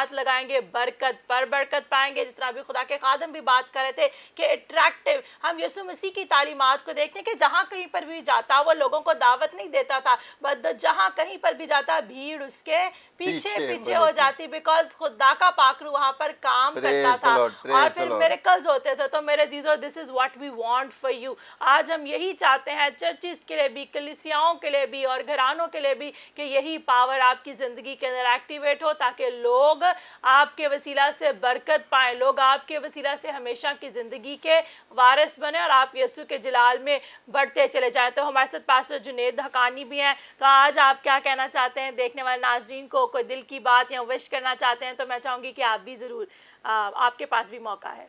ہاتھ لگائیں گے برکت پر برکت پائیں گے. جس طرح ابھی خدا کے خادم بھی بات کر رہے تھے کہ اٹریکٹیو, ہم یسوع مسیح کی تعلیمات کو دیکھتے ہیں کہ جہاں کہیں پر بھی جاتا وہ لوگوں کو دعوت نہیں دیتا تھا, بس جہاں کہیں پر بھی جاتا بھیڑ اس کے پیچھے ہو جاتی, بیکاز خدا کا پاک روح وہاں پر کام کرتا تھا اور پھر میریکلز ہوتے تھے. تو میرے عزیزو, this is what we want for you. آج ہم یہی چاہتے ہیں چرچز کے لیے بھی, کلیسیاؤں کے لیے بھی اور گھرانوں کے لیے بھی, کہ یہی پاور آپ کی زندگی کے اندر ایکٹیویٹ ہو تاکہ لوگ آپ کے وسیلہ سے برکت پائیں, لوگ آپ کے وسیلہ سے ہمیشہ کی زندگی کے وارث بنے اور آپ یسوع کے جلال میں بڑھتے چلے جائیں. تو ہمارے ساتھ پاسٹر جنید حقانی بھی ہیں. تو آج آپ کیا کہنا چاہتے ہیں دیکھنے والے ناظرین کو, کوئی دل کی بات یا وش کرنا چاہتے ہیں تو میں چاہوں گی کہ آپ بھی ضرور, آپ کے پاس بھی موقع ہے.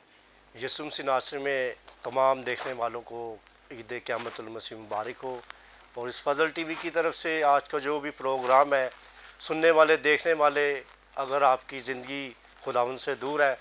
یسوع مسیح ناصر میں تمام دیکھنے والوں کو عید قیامت المسیح مبارک ہو. اور اس فضل ٹی وی کی طرف سے آج کا جو بھی پروگرام ہے, سننے والے دیکھنے والے, اگر آپ کی زندگی خداوند سے دور ہے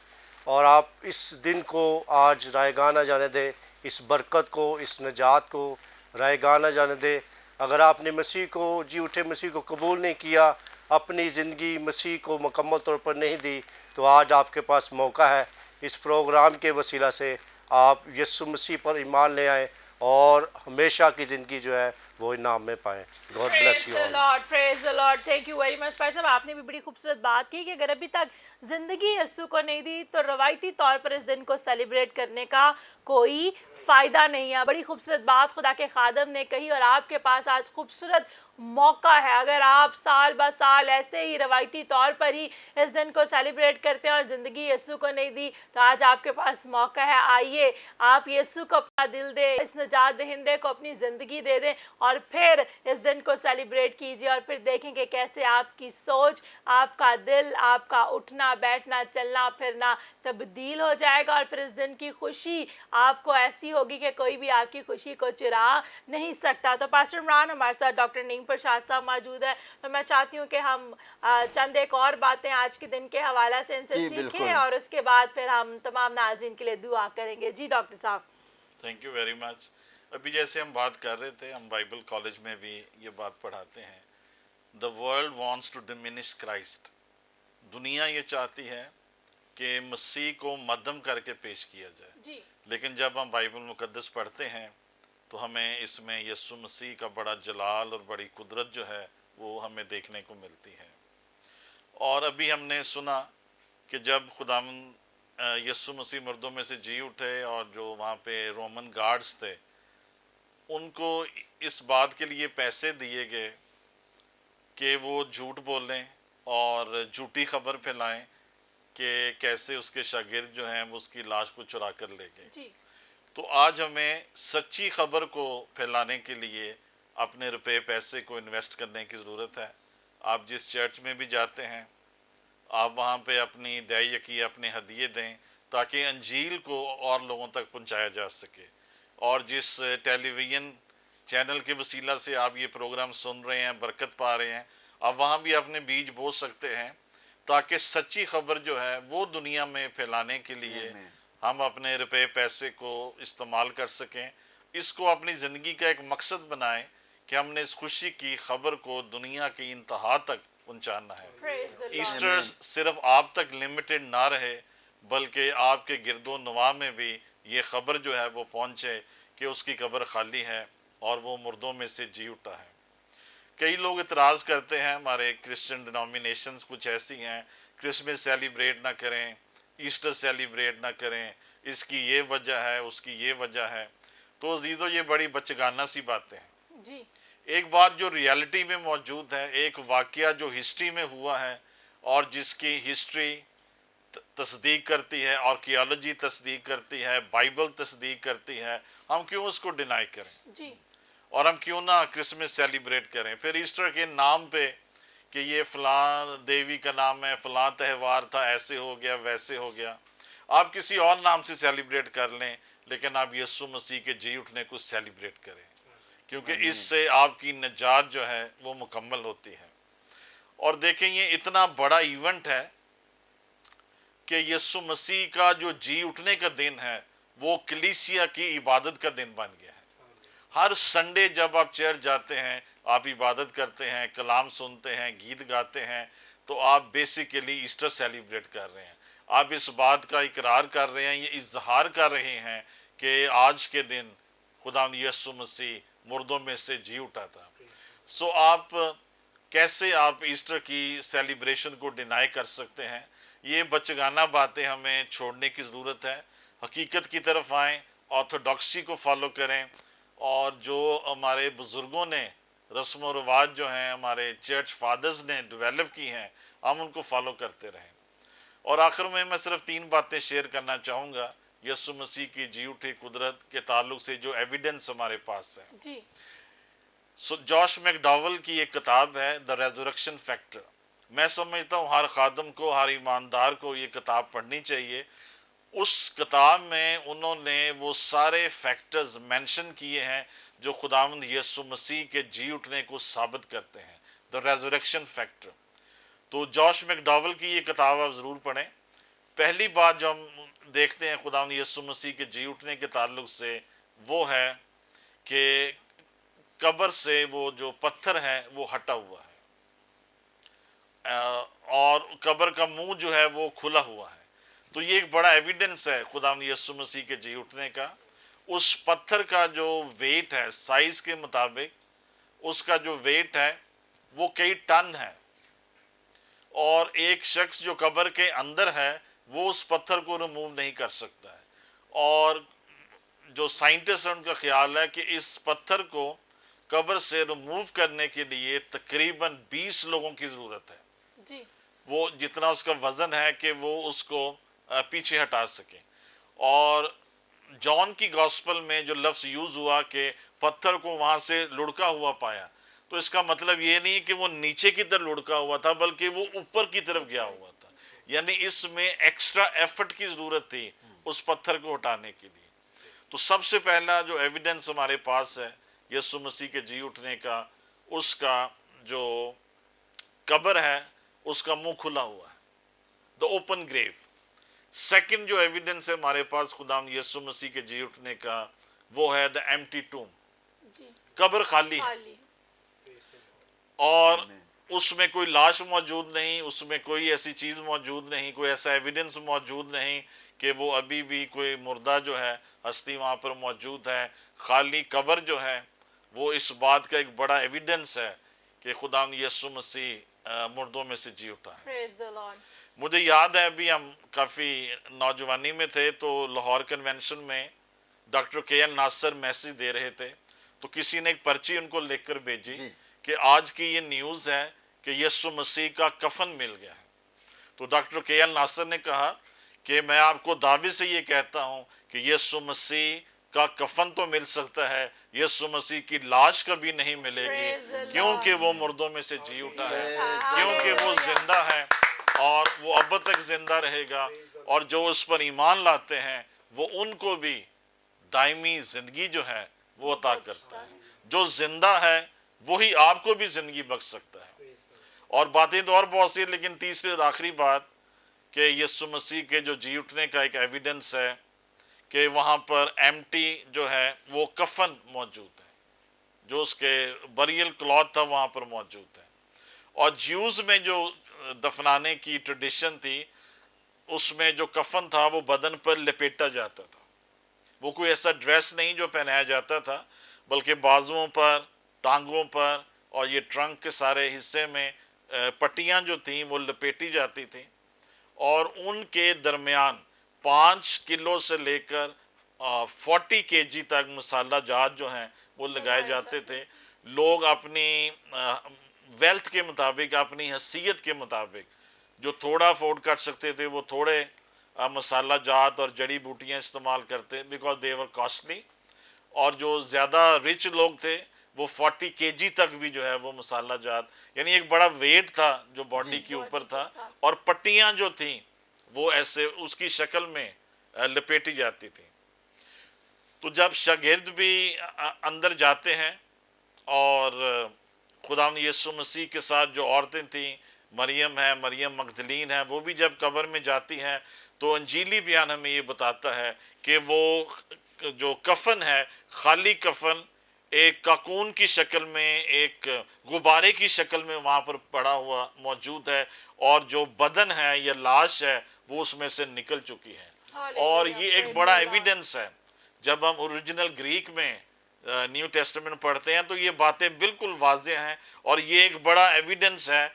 اور آپ اس دن کو آج رائے گاہ نہ جانے دیں, اس برکت کو, اس نجات کو رائے گاہ نہ جانے دیں. اگر آپ نے مسیح کو, جی اٹھے مسیح کو قبول نہیں کیا, اپنی زندگی مسیح کو مکمل طور پر نہیں دی, تو آج آپ کے پاس موقع ہے. اس پروگرام کے وسیلہ سے آپ یسوع مسیح پر ایمان لے آئیں اور ہمیشہ کی زندگی جو ہے وہ انعام میں پائیں. God bless you all. Praise the lord. Thank you very much. بھائی صاحب, آپ نے بھی بڑی خوبصورت بات کی کہ اگر ابھی تک زندگی یسوع کو نہیں دی تو روایتی طور پر اس دن کو سیلیبریٹ کرنے کا کوئی فائدہ نہیں ہے. بڑی خوبصورت بات خدا کے خادم نے کہی اور آپ کے پاس آج خوبصورت موقع ہے. اگر آپ سال بہ سال ایسے ہی روایتی طور پر ہی اس دن کو سیلیبریٹ کرتے ہیں اور زندگی یسوع کو نہیں دی, تو آج آپ کے پاس موقع ہے. آئیے آپ یسوع کو اپنا دل دیں, اس نجات دہندے کو اپنی زندگی دے دیں اور پھر اس دن کو سیلیبریٹ کیجیے اور پھر دیکھیں کہ کیسے آپ کی سوچ, آپ کا دل, آپ کا اٹھنا بیٹھنا چلنا پھرنا تبدیل ہو جائے گا. اور پھر اس دن کی خوشی آپ کو ایسی ہوگی کہ کوئی بھی آپ کی خوشی کو چرا نہیں سکتا. تو پاسٹر عمران, ہمارے ساتھ ڈاکٹر نعیم پرشاد صاحب موجود ہے. تو میں چاہتی ہوں کہ ہم چند ایک اور باتیں آج کے دن کے حوالے سے ان سے سیکھیں اور اس کے بعد پھر ہم تمام ناظرین کے لیے دعا کریں گے. جی ڈاکٹر صاحب. تھینک یو ویری مچ. ابھی جیسے ہم بات کر رہے تھے, ہم بائبل کالج میں بھی یہ بات پڑھاتے ہیں, the world wants to diminish Christ. دنیا یہ چاہتی ہے کہ مسیح کو مدھم کر کے پیش کیا جائے. جی. لیکن جب ہم بائبل مقدس پڑھتے ہیں تو ہمیں اس میں یسوع مسیح کا بڑا جلال اور بڑی قدرت جو ہے وہ ہمیں دیکھنے کو ملتی ہے. اور ابھی ہم نے سنا کہ جب خداوند یسوع مسیح مردوں میں سے جی اٹھے اور جو وہاں پہ رومن گارڈز تھے, ان کو اس بات کے لیے پیسے دیے گئے کہ وہ جھوٹ بولیں اور جھوٹی خبر پھیلائیں کہ کیسے اس کے شاگرد جو ہیں وہ اس کی لاش کو چرا کر لے گئے. جی. تو آج ہمیں سچی خبر کو پھیلانے کے لیے اپنے روپے پیسے کو انویسٹ کرنے کی ضرورت ہے. آپ جس چرچ میں بھی جاتے ہیں, آپ وہاں پہ اپنی دعائے یقین, اپنے ہدیے دیں تاکہ انجیل کو اور لوگوں تک پہنچایا جا سکے. اور جس ٹیلی ویژن چینل کے وسیلہ سے آپ یہ پروگرام سن رہے ہیں, برکت پا رہے ہیں, آپ وہاں بھی اپنے بیج بو سکتے ہیں تاکہ سچی خبر جو ہے وہ دنیا میں پھیلانے کے لیے ہم اپنے روپے پیسے کو استعمال کر سکیں. اس کو اپنی زندگی کا ایک مقصد بنائیں کہ ہم نے اس خوشی کی خبر کو دنیا کی انتہا تک پہنچانا ہے. ایسٹر صرف آپ تک لمیٹڈ نہ رہے بلکہ آپ کے گرد و نواح میں بھی یہ خبر جو ہے وہ پہنچے کہ اس کی قبر خالی ہے اور وہ مردوں میں سے جی اٹھا ہے. کئی لوگ اعتراض کرتے ہیں, ہمارے کرسچن ڈینومینیشنز کچھ ایسی ہیں, کرسمس سیلیبریٹ نہ کریں, ایسٹر سیلیبریٹ نہ کریں, اس کی یہ وجہ ہے, اس کی یہ وجہ ہے. تو عزیزو, یہ بڑی بچگانہ سی باتیں ہیں. جی. ایک بات جو ریالٹی میں موجود ہے, ایک واقعہ جو ہسٹری میں ہوا ہے اور جس کی ہسٹری تصدیق کرتی ہے, آرکیالوجی تصدیق کرتی ہے, بائبل تصدیق کرتی ہے, ہم کیوں اس کو ڈینائی کریں؟ جی. اور ہم کیوں نہ کرسمس سیلیبریٹ کریں؟ پھر ایسٹر کے نام پہ کہ یہ فلاں دیوی کا نام ہے, فلاں تہوار تھا, ایسے ہو گیا ویسے ہو گیا. آپ کسی اور نام سے سیلیبریٹ کر لیں, لیکن آپ یسوع مسیح کے جی اٹھنے کو سیلیبریٹ کریں, کیونکہ اس سے آپ کی نجات جو ہے وہ مکمل ہوتی ہے. اور دیکھیں, یہ اتنا بڑا ایونٹ ہے کہ یسوع مسیح کا جو جی اٹھنے کا دن ہے وہ کلیسیا کی عبادت کا دن بن گیا ہے. ہر سنڈے جب آپ چرچ جاتے ہیں, آپ عبادت کرتے ہیں, کلام سنتے ہیں, گیت گاتے ہیں, تو آپ بیسیکلی ایسٹر سیلیبریٹ کر رہے ہیں. آپ اس بات کا اقرار کر رہے ہیں, یہ اظہار کر رہے ہیں کہ آج کے دن خداوند یسوع مسیح مردوں میں سے جی اٹھا تھا. سو آپ کیسے آپ ایسٹر کی سیلیبریشن کو ڈینائی کر سکتے ہیں؟ یہ بچگانہ باتیں ہمیں چھوڑنے کی ضرورت ہے. حقیقت کی طرف آئیں, آرتھوڈاکسی کو فالو کریں, اور جو ہمارے بزرگوں نے رسم و رواج جو ہیں ہمارے چرچ فادرز نے ڈیولپ کی ہیں, ہم ان کو فالو کرتے رہیں. اور آخر میں صرف 3 باتیں شیئر کرنا چاہوں گا یسوع مسیح کی جی اٹھی قدرت کے تعلق سے جو ایویڈنس ہمارے پاس ہے. جی جوش میک ڈاول کی ایک کتاب ہے دا ریزورکشن فیکٹر. میں سمجھتا ہوں ہر خادم کو, ہر ایماندار کو یہ کتاب پڑھنی چاہیے. اس کتاب میں انہوں نے وہ سارے فیکٹرز مینشن کیے ہیں جو خداوند یسوع مسیح کے جی اٹھنے کو ثابت کرتے ہیں, دا ریزورکشن فیکٹر. تو جوش میک ڈاول کی یہ کتاب آپ ضرور پڑھیں. پہلی بات جو ہم دیکھتے ہیں خداوند یسوع مسیح کے جی اٹھنے کے تعلق سے وہ ہے کہ قبر سے وہ جو پتھر ہے وہ ہٹا ہوا ہے, اور قبر کا منہ جو ہے وہ کھلا ہوا ہے. تو یہ ایک بڑا ایویڈنس ہے خداوند یسوع مسیح کے جی اٹھنے کا. اس پتھر کا جو ویٹ ہے سائز کے مطابق, اس کا جو ویٹ ہے وہ کئی ٹن ہے, اور ایک شخص جو قبر کے اندر ہے وہ اس پتھر کو ریموو نہیں کر سکتا ہے. اور جو سائنٹسٹ ہیں ان کا خیال ہے کہ اس پتھر کو قبر سے ریموو کرنے کے لیے تقریباً 20 لوگوں کی ضرورت ہے. جی وہ جتنا اس کا وزن ہے کہ وہ اس کو پیچھے ہٹا سکیں. اور جان کی گاسپل میں جو لفظ یوز ہوا کہ پتھر کو وہاں سے لڑکا ہوا پایا, تو اس کا مطلب یہ نہیں کہ وہ نیچے کی طرف لڑکا ہوا تھا بلکہ وہ اوپر کی طرف گیا ہوا تھا. یعنی اس میں ایکسٹرا ایفرٹ کی ضرورت تھی اس پتھر کو ہٹانے کے لیے. تو سب سے پہلا جو ایویڈنس ہمارے پاس ہے یسوع مسیح کے جی اٹھنے کا, اس کا جو قبر ہے اس کا منہ کھلا ہوا ہے, دا اوپن گریو. سیکنڈ جو ایویڈنس ہے ہمارے پاس خداوند یسوع مسیح کے جی اٹھنے کا وہ ہے دا ایمٹی ٹوم, قبر خالی ہے, خالی اور اس میں کوئی لاش موجود نہیں, اس میں کوئی ایسی چیز موجود نہیں, کوئی ایسا ایویڈنس موجود نہیں کہ وہ ابھی بھی کوئی مردہ جو ہے ہستی وہاں پر موجود ہے. خالی قبر جو ہے وہ اس بات کا ایک بڑا ایویڈنس ہے کہ خداوند یسوع مسیح مردوں میں سے جی اٹھا ہے. پریز دی لارڈ. مجھے یاد ہے ابھی ہم کافی نوجوانی میں تھے تو لاہور کنونشن میں ڈاکٹر کے ایل ناصر میسیج دے رہے تھے, تو کسی نے ایک پرچی ان کو لکھ کر بھیجی کہ آج کی یہ نیوز ہے کہ یسوع مسیح کا کفن مل گیا ہے. تو ڈاکٹر کے ایل ناصر نے کہا کہ میں آپ کو دعوے سے یہ کہتا ہوں کہ یسوع مسیح کا کفن تو مل سکتا ہے, یسوع مسیح کی لاش کبھی نہیں ملے گی, کیونکہ وہ مردوں میں سے جی اٹھا ہے, کیونکہ وہ زندہ ہے اور وہ اب تک زندہ رہے گا. اور جو اس پر ایمان لاتے ہیں وہ ان کو بھی دائمی زندگی جو ہے وہ عطا کرتا ہے. جو زندہ ہے وہی آپ کو بھی زندگی بخش سکتا ہے. اور باتیں تو اور بہت سی, لیکن تیسری اور آخری بات کہ یسوع مسیح کے جو جی اٹھنے کا ایک ایویڈنس ہے کہ وہاں پر ایمٹی جو ہے وہ کفن موجود ہے, جو اس کے بریل کلاتھ تھا وہاں پر موجود ہے. اور جیوز میں جو دفنانے کی ٹریڈیشن تھی اس میں جو کفن تھا وہ بدن پر لپیٹا جاتا تھا. وہ کوئی ایسا ڈریس نہیں جو پہنایا جاتا تھا, بلکہ بازوؤں پر, ٹانگوں پر اور یہ ٹرنک کے سارے حصے میں پٹیاں جو تھیں وہ لپیٹی جاتی تھیں, اور ان کے درمیان 5 کلو سے لے کر 40 kg تک مسالہ جات جو ہیں وہ لگائے جاتے تھے. لوگ اپنی ویلتھ کے مطابق, اپنی حیثیت کے مطابق جو تھوڑا افورڈ کر سکتے تھے وہ تھوڑے مسالہ جات اور جڑی بوٹیاں استعمال کرتے بیکاز دے ور کاسٹلی, اور جو زیادہ رچ لوگ تھے وہ 40 kg تک بھی جو ہے وہ مسالہ جات, یعنی ایک بڑا ویٹ تھا جو باڈی کے اوپر تھا, اور پٹیاں جو تھیں وہ ایسے اس کی شکل میں لپیٹی جاتی تھی. تو جب شاگرد بھی اندر جاتے ہیں اور خداوند یسوع مسیح کے ساتھ جو عورتیں تھیں, مریم ہے, مریم مگدلین ہے, وہ بھی جب قبر میں جاتی ہیں تو انجیلی بیان ہمیں یہ بتاتا ہے کہ وہ جو کفن ہے خالی کفن ایک کاکون کی شکل میں، ایک غبارے کی شکل میں وہاں پر پڑا ہوا موجود ہے، اور جو بدن ہے یا لاش ہے وہ اس میں سے نکل چکی ہے۔ اور یہ ایک بڑا ایویڈنس ہے، جب ہم اوریجنل گریک میں نیو ٹیسٹمنٹ پڑھتے ہیں تو یہ باتیں بالکل واضح ہیں، اور یہ ایک بڑا ایویڈنس ہے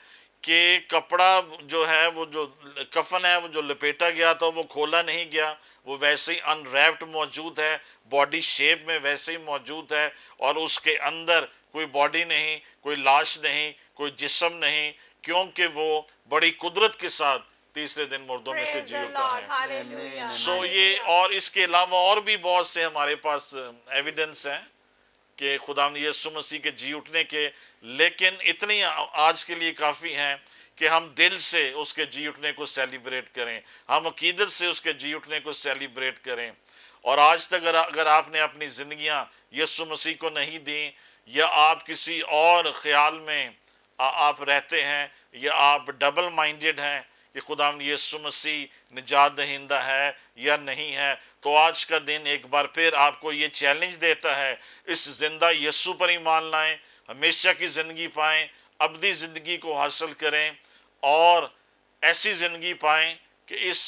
کہ کپڑا جو ہے، وہ جو کفن ہے، وہ جو لپیٹا گیا تھا وہ کھولا نہیں گیا، وہ ویسے ہی ان ریپڈ موجود ہے، باڈی شیپ میں ویسے ہی موجود ہے، اور اس کے اندر کوئی باڈی نہیں، کوئی لاش نہیں، کوئی جسم نہیں، کیونکہ وہ بڑی قدرت کے ساتھ تیسرے دن مردوں میں سے جی اٹھا ہے۔ سو یہ، اور اس کے علاوہ اور بھی بہت سے ہمارے پاس ایویڈنس ہیں کہ خدا یسوع مسیح کے جی اٹھنے کے، لیکن اتنی آج کے لیے کافی ہیں کہ ہم دل سے اس کے جی اٹھنے کو سیلیبریٹ کریں، ہم عقیدت سے اس کے جی اٹھنے کو سیلیبریٹ کریں۔ اور آج تک اگر آپ نے اپنی زندگیاں یسوع مسیح کو نہیں دیں، یا آپ کسی اور خیال میں آپ رہتے ہیں، یا آپ ڈبل مائنڈڈ ہیں کہ خدا یسوع مسیح نجات دہندہ ہے یا نہیں ہے، تو آج کا دن ایک بار پھر آپ کو یہ چیلنج دیتا ہے، اس زندہ یسوع پر ایمان لائیں، ہمیشہ کی زندگی پائیں، ابدی زندگی کو حاصل کریں، اور ایسی زندگی پائیں کہ اس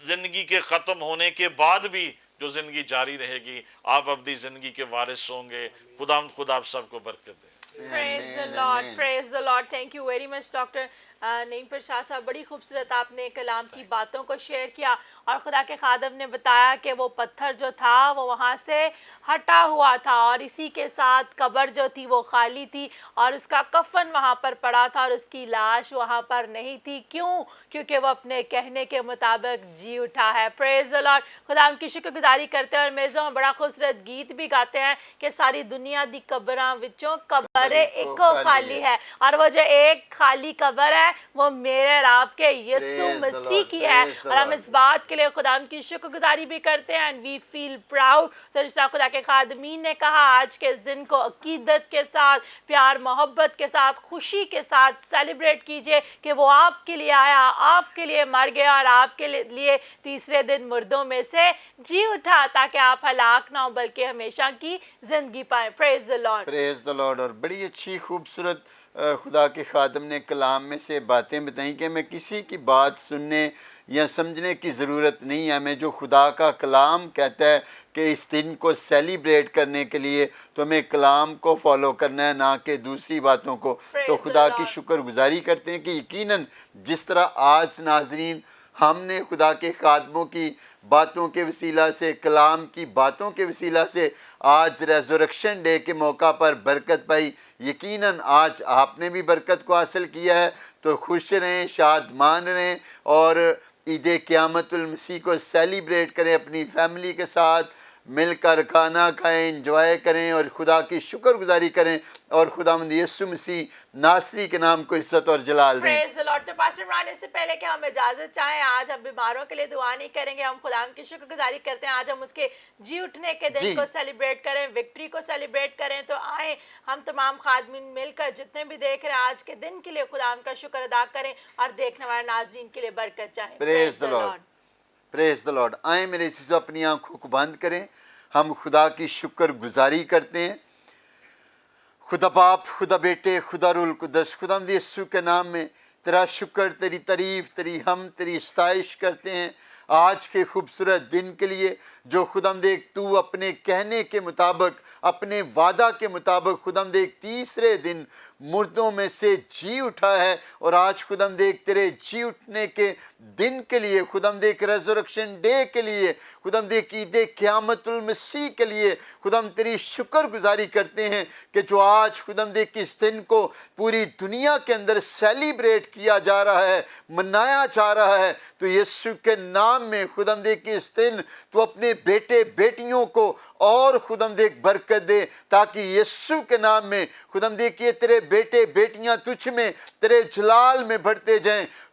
زندگی کے ختم ہونے کے بعد بھی جو زندگی جاری رہے گی، آپ ابدی زندگی کے وارث ہوں گے۔ خدا آپ سب کو برکت دے۔ Praise the Lord, praise the Lord. Thank you very much, Dr. نعیم پرشاد صاحب، بڑی خوبصورت آپ نے کلام کی باتوں کو شیئر کیا، اور خدا کے خادم نے بتایا کہ وہ پتھر جو تھا وہ وہاں سے ہٹا ہوا تھا، اور اسی کے ساتھ قبر جو تھی وہ خالی تھی، اور اس کا کفن وہاں پر پڑا تھا، اور اس کی لاش وہاں پر نہیں تھی۔ کیوں؟ کیونکہ وہ اپنے کہنے کے مطابق جی اٹھا ہے۔ پریز دی لارڈ۔ خدا ان کی شکر گزاری کرتے ہیں، اور میزوں بڑا خوبصورت گیت بھی گاتے ہیں کہ ساری دنیا دی قبراں وچوں قبر ایک خالی ہے، اور وہ جو ایک خالی قبر ہے وہ میرے اور آپ کے یسوع مسیح کی ہے، اور ہم اس بات کے لیے خدا کی شکر گزاری بھی کرتے ہیں، and we feel proud۔ جس طرح خدا کے خادمین نے کہا، آج کے اس دن کو عقیدت کے ساتھ، پیار محبت کے ساتھ، خوشی کے ساتھ سیلیبریٹ کیجئے کہ وہ آپ کے لیے آیا، آپ کے لیے مر گیا، اور آپ کے لیے تیسرے دن مردوں میں سے جی اٹھا، تاکہ آپ ہلاک نہ ہوں بلکہ ہمیشہ کی زندگی پائیں۔ پریز the lord, praise the Lord. اور بڑی اچھی خوبصورت خدا کے خادم نے کلام میں سے باتیں بتائیں کہ ہمیں کسی کی بات سننے یا سمجھنے کی ضرورت نہیں ہے، ہمیں جو خدا کا کلام کہتا ہے کہ اس دن کو سیلیبریٹ کرنے کے لیے تو ہمیں کلام کو فالو کرنا ہے، نہ کہ دوسری باتوں کو۔ تو خدا کی شکر گزاری کرتے ہیں کہ یقیناً جس طرح آج ناظرین ہم نے خدا کے خادموں کی باتوں کے وسیلہ سے، کلام کی باتوں کے وسیلہ سے آج ریزورکشن ڈے کے موقع پر برکت پائی، یقیناً آج آپ نے بھی برکت کو حاصل کیا ہے۔ تو خوش رہیں، شادمان رہیں، اور عید قیامت المسیح کو سیلیبریٹ کریں، اپنی فیملی کے ساتھ مل کر کھانا کھائیں، انجوائے کریں، اور خدا کی شکر گزاری کریں، اور خداوند یسوع مسیح ناصری کے نام کو عزت اور جلال دیں۔ پریز دی لارڈ۔ تو پاسٹر عمران، اس سے پہلے کہ ہم اجازت چاہیں، آج ہم بیماروں کے لیے دعا نہیں کریں گے، ہم خدا کی شکر گزاری کرتے ہیں، آج ہم اس کے جی اٹھنے کے دن کو سیلیبریٹ کریں، وکٹری کو سیلیبریٹ کریں۔ تو آئیں ہم تمام خادمین مل کر جتنے بھی دیکھ رہے ہیں آج کے دن کے لیے خدا کا شکر ادا کریں، اور دیکھنے والے ناظرین کے لیے برکت چاہیں۔ پریز the lord, praise the lord. آئیں میرے عزیزو، اپنی آنکھوں کو بند کریں، ہم خدا کی شکر گزاری کرتے ہیں۔ خدا باپ، خدا بیٹے، خدا روح القدس، خداوند یسوع کے نام میں تیرا شکر، تیری تعریف، تیری حمد، تیری ستائش کرتے ہیں آج کے خوبصورت دن کے لیے جو خداوند تو اپنے کہنے کے مطابق، اپنے وعدہ کے مطابق خداوند تیسرے دن مردوں میں سے جی اٹھا ہے، اور آج خداوند تیرے جی اٹھنے کے دن کے لیے، خداوند ریزورکشن ڈے کے لیے، خداوند عید قیامت المسیح کے لیے خداوند تیری شکر گزاری کرتے ہیں کہ جو آج خداوند اس دن کو پوری دنیا کے اندر سیلیبریٹ کیا جا رہا ہے، منایا جا رہا ہے۔ تو یسوع کے نام میں خداوند اس دن تو اپنے بیٹے بیٹیوں کو اور خداوند برکت دے، تاکہ یسوع کے نام میں خداوند یہ تیرے بیٹے بیٹیاں تجھ میں، تیرے جلال میں بڑھتے جائیں۔